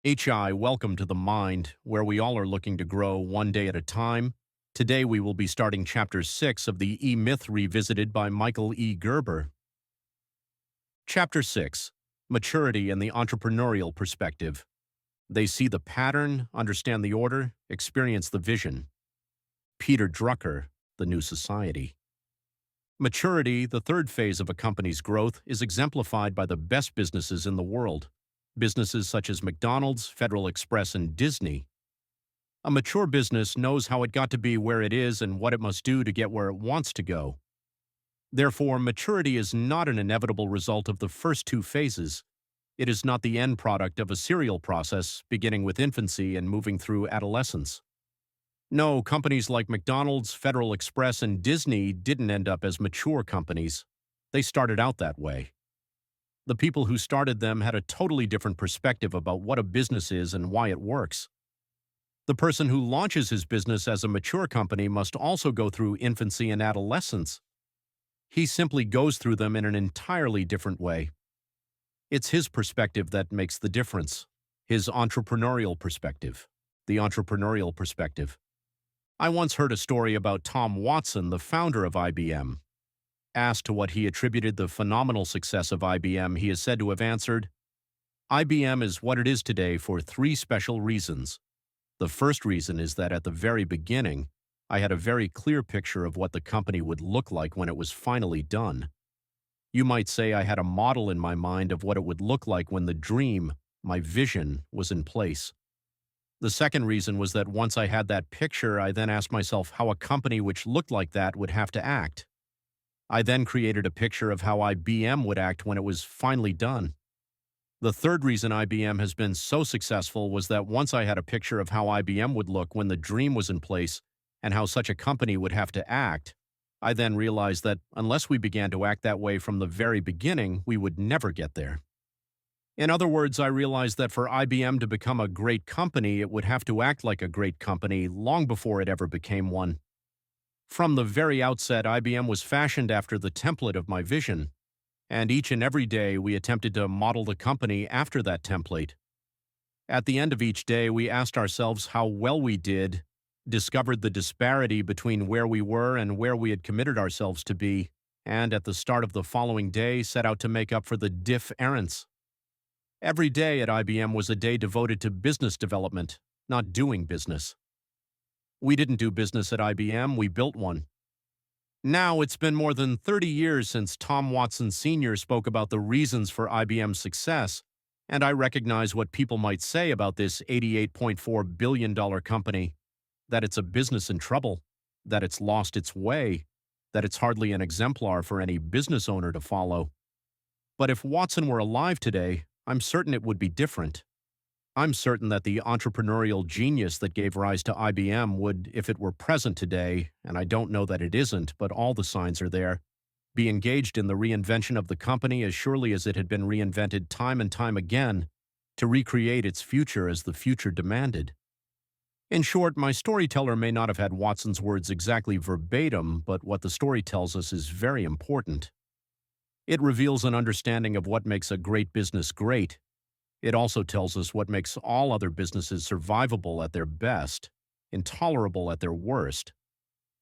HI, welcome to the Mind, where we all are looking to grow one day at a time. Today we will be starting Chapter 6 of the E-Myth Revisited by Michael E. Gerber. Chapter 6, Maturity and the Entrepreneurial Perspective. They see the pattern, understand the order, experience the vision. Peter Drucker, The New Society. Maturity, the third phase of a company's growth, is exemplified by the best businesses in the world. Businesses such as McDonald's, Federal Express, and Disney. A mature business knows how it got to be where it is and what it must do to get where it wants to go. Therefore, maturity is not an inevitable result of the first two phases. It is not the end product of a serial process, beginning with infancy and moving through adolescence. No, companies like McDonald's, Federal Express, and Disney didn't end up as mature companies. They started out that way. The people who started them had a totally different perspective about what a business is and why it works. The person who launches his business as a mature company must also go through infancy and adolescence. He simply goes through them in an entirely different way. It's his perspective that makes the difference. His entrepreneurial perspective. The entrepreneurial perspective. I once heard a story about Tom Watson, the founder of IBM. Asked to what he attributed the phenomenal success of IBM, he is said to have answered, "IBM is what it is today for three special reasons. The first reason is that at the very beginning, I had a very clear picture of what the company would look like when it was finally done. You might say I had a model in my mind of what it would look like when the dream, my vision, was in place. The second reason was that once I had that picture, I then asked myself how a company which looked like that would have to act. I then created a picture of how IBM would act when it was finally done. The third reason IBM has been so successful was that once I had a picture of how IBM would look when the dream was in place and how such a company would have to act, I then realized that unless we began to act that way from the very beginning, we would never get there. In other words, I realized that for IBM to become a great company, it would have to act like a great company long before it ever became one. From the very outset, IBM was fashioned after the template of my vision, and each and every day we attempted to model the company after that template. At the end of each day, we asked ourselves how well we did, discovered the disparity between where we were and where we had committed ourselves to be, and at the start of the following day set out to make up for the difference. Every day at IBM was a day devoted to business development, not doing business. We didn't do business at IBM, we built one. Now it's been more than 30 years since Tom Watson Sr. spoke about the reasons for IBM's success, and I recognize what people might say about this $88.4 billion company, that it's a business in trouble, that it's lost its way, that it's hardly an exemplar for any business owner to follow. But if Watson were alive today, I'm certain it would be different. I'm certain that the entrepreneurial genius that gave rise to IBM would, if it were present today, and I don't know that it isn't, but all the signs are there, be engaged in the reinvention of the company as surely as it had been reinvented time and time again to recreate its future as the future demanded. In short, my storyteller may not have had Watson's words exactly verbatim, but what the story tells us is very important. It reveals an understanding of what makes a great business great. It also tells us what makes all other businesses survivable at their best, intolerable at their worst.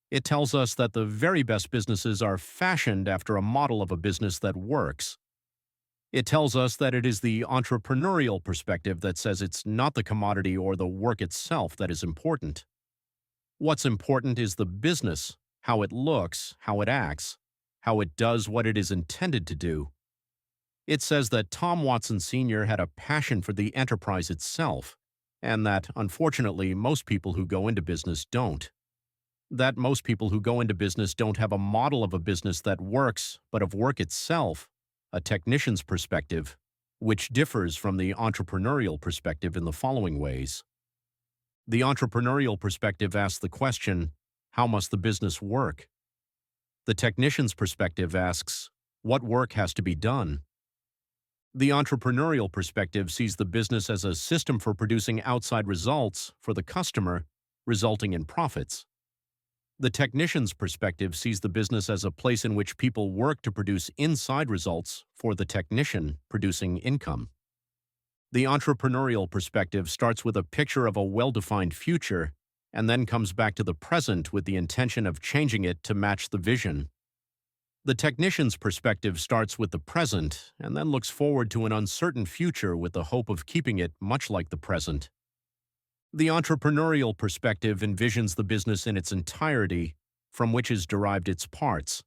It tells us that the very best businesses are fashioned after a model of a business that works. It tells us that it is the entrepreneurial perspective that says it's not the commodity or the work itself that is important. What's important is the business, how it looks, how it acts, how it does what it is intended to do. It says that Tom Watson Sr. had a passion for the enterprise itself, and that, unfortunately, most people who go into business don't. That most people who go into business don't have a model of a business that works, but of work itself, a technician's perspective, which differs from the entrepreneurial perspective in the following ways. The entrepreneurial perspective asks the question, how must the business work? The technician's perspective asks, what work has to be done? The entrepreneurial perspective sees the business as a system for producing outside results for the customer, resulting in profits. The technician's perspective sees the business as a place in which people work to produce inside results for the technician, producing income. The entrepreneurial perspective starts with a picture of a well-defined future and then comes back to the present with the intention of changing it to match the vision. The technician's perspective starts with the present and then looks forward to an uncertain future with the hope of keeping it much like the present. The entrepreneurial perspective envisions the business in its entirety, from which is derived its parts.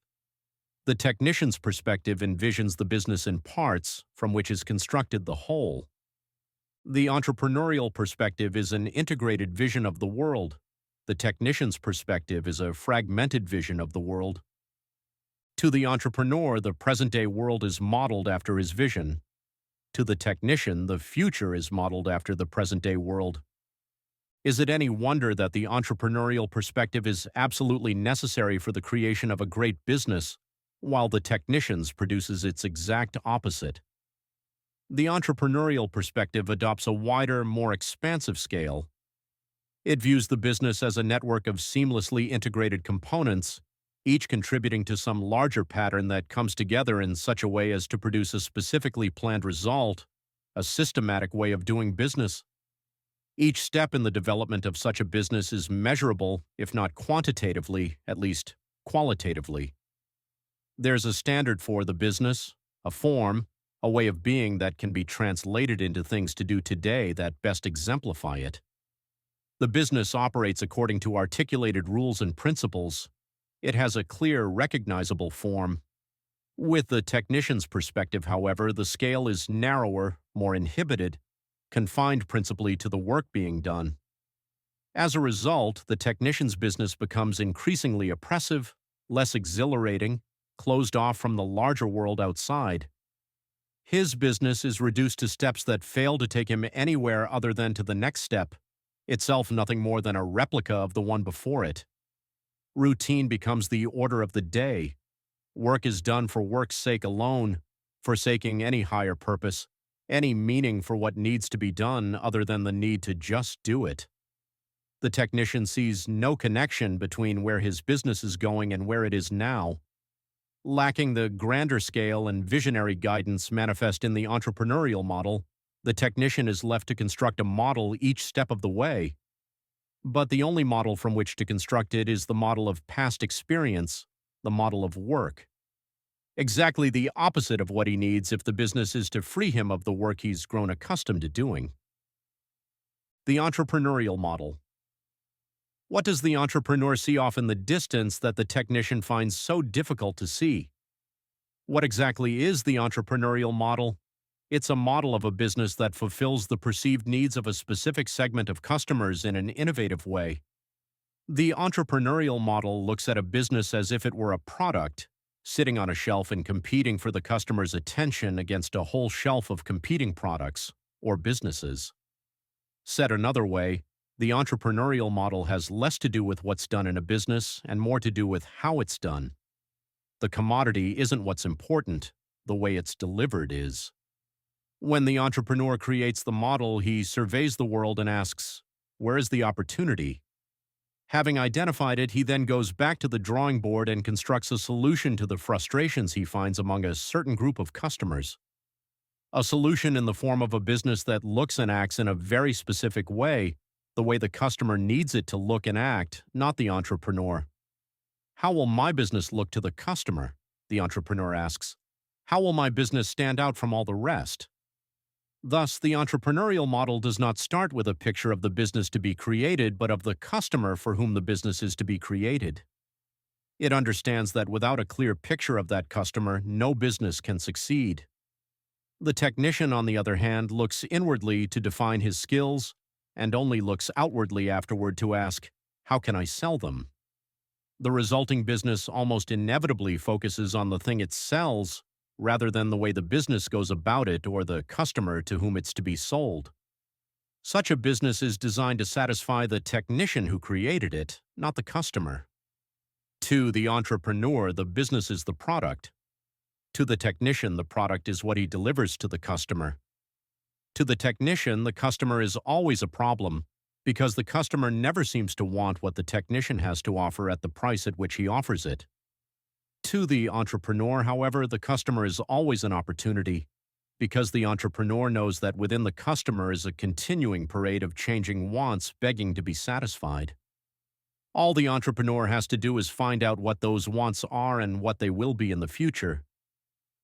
The technician's perspective envisions the business in parts, from which is constructed the whole. The entrepreneurial perspective is an integrated vision of the world. The technician's perspective is a fragmented vision of the world. To the entrepreneur, the present-day world is modeled after his vision. To the technician, the future is modeled after the present-day world. Is it any wonder that the entrepreneurial perspective is absolutely necessary for the creation of a great business, while the technician's produces its exact opposite? The entrepreneurial perspective adopts a wider, more expansive scale. It views the business as a network of seamlessly integrated components, each contributing to some larger pattern that comes together in such a way as to produce a specifically planned result, a systematic way of doing business. Each step in the development of such a business is measurable, if not quantitatively, at least qualitatively. There's a standard for the business, a form, a way of being that can be translated into things to do today that best exemplify it. The business operates according to articulated rules and principles. It has a clear, recognizable form. With the technician's perspective, however, the scale is narrower, more inhibited, confined principally to the work being done. As a result, the technician's business becomes increasingly oppressive, less exhilarating, closed off from the larger world outside. His business is reduced to steps that fail to take him anywhere other than to the next step, itself nothing more than a replica of the one before it. Routine becomes the order of the day. Work is done for work's sake alone, forsaking any higher purpose, any meaning for what needs to be done other than the need to just do it. The technician sees no connection between where his business is going and where it is now. Lacking the grander scale and visionary guidance manifest in the entrepreneurial model, the technician is left to construct a model each step of the way. But the only model from which to construct it is the model of past experience, the model of work. Exactly the opposite of what he needs if the business is to free him of the work he's grown accustomed to doing. The entrepreneurial model. What does the entrepreneur see off in the distance that the technician finds so difficult to see? What exactly is the entrepreneurial model? It's a model of a business that fulfills the perceived needs of a specific segment of customers in an innovative way. The entrepreneurial model looks at a business as if it were a product, sitting on a shelf and competing for the customer's attention against a whole shelf of competing products or businesses. Said another way, the entrepreneurial model has less to do with what's done in a business and more to do with how it's done. The commodity isn't what's important, the way it's delivered is. When the entrepreneur creates the model, he surveys the world and asks, where is the opportunity? Having identified it, he then goes back to the drawing board and constructs a solution to the frustrations he finds among a certain group of customers. A solution in the form of a business that looks and acts in a very specific way, the way the customer needs it to look and act, not the entrepreneur. How will my business look to the customer? The entrepreneur asks. How will my business stand out from all the rest? Thus, the entrepreneurial model does not start with a picture of the business to be created, but of the customer for whom the business is to be created. It understands that without a clear picture of that customer, no business can succeed. The technician, on the other hand, looks inwardly to define his skills and only looks outwardly afterward to ask, how can I sell them? The resulting business almost inevitably focuses on the thing it sells rather than the way the business goes about it or the customer to whom it's to be sold. Such a business is designed to satisfy the technician who created it, not the customer. To the entrepreneur, the business is the product. To the technician, the product is what he delivers to the customer. To the technician, the customer is always a problem because the customer never seems to want what the technician has to offer at the price at which he offers it. To the entrepreneur, however, the customer is always an opportunity because the entrepreneur knows that within the customer is a continuing parade of changing wants begging to be satisfied. All the entrepreneur has to do is find out what those wants are and what they will be in the future.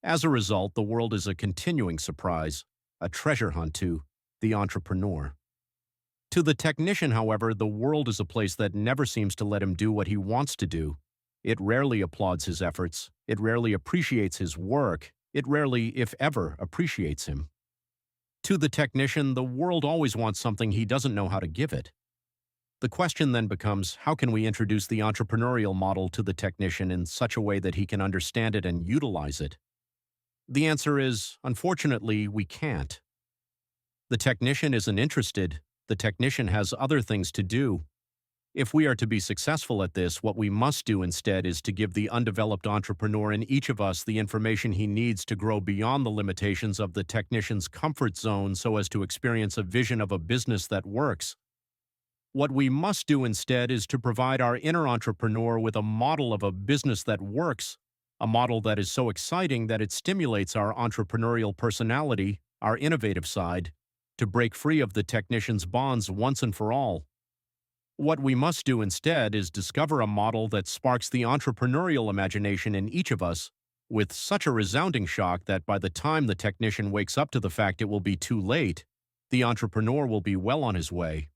As a result, the world is a continuing surprise, a treasure hunt to the entrepreneur. To the technician, however, the world is a place that never seems to let him do what he wants to do. It rarely applauds his efforts, it rarely appreciates his work, it rarely, if ever, appreciates him. To the technician, the world always wants something he doesn't know how to give it. The question then becomes, how can we introduce the entrepreneurial model to the technician in such a way that he can understand it and utilize it? The answer is, unfortunately, we can't. The technician isn't interested. The technician has other things to do. If we are to be successful at this, what we must do instead is to give the undeveloped entrepreneur in each of us the information he needs to grow beyond the limitations of the technician's comfort zone so as to experience a vision of a business that works. What we must do instead is to provide our inner entrepreneur with a model of a business that works, a model that is so exciting that it stimulates our entrepreneurial personality, our innovative side, to break free of the technician's bonds once and for all. What we must do instead is discover a model that sparks the entrepreneurial imagination in each of us with such a resounding shock that by the time the technician wakes up to the fact it will be too late, the entrepreneur will be well on his way.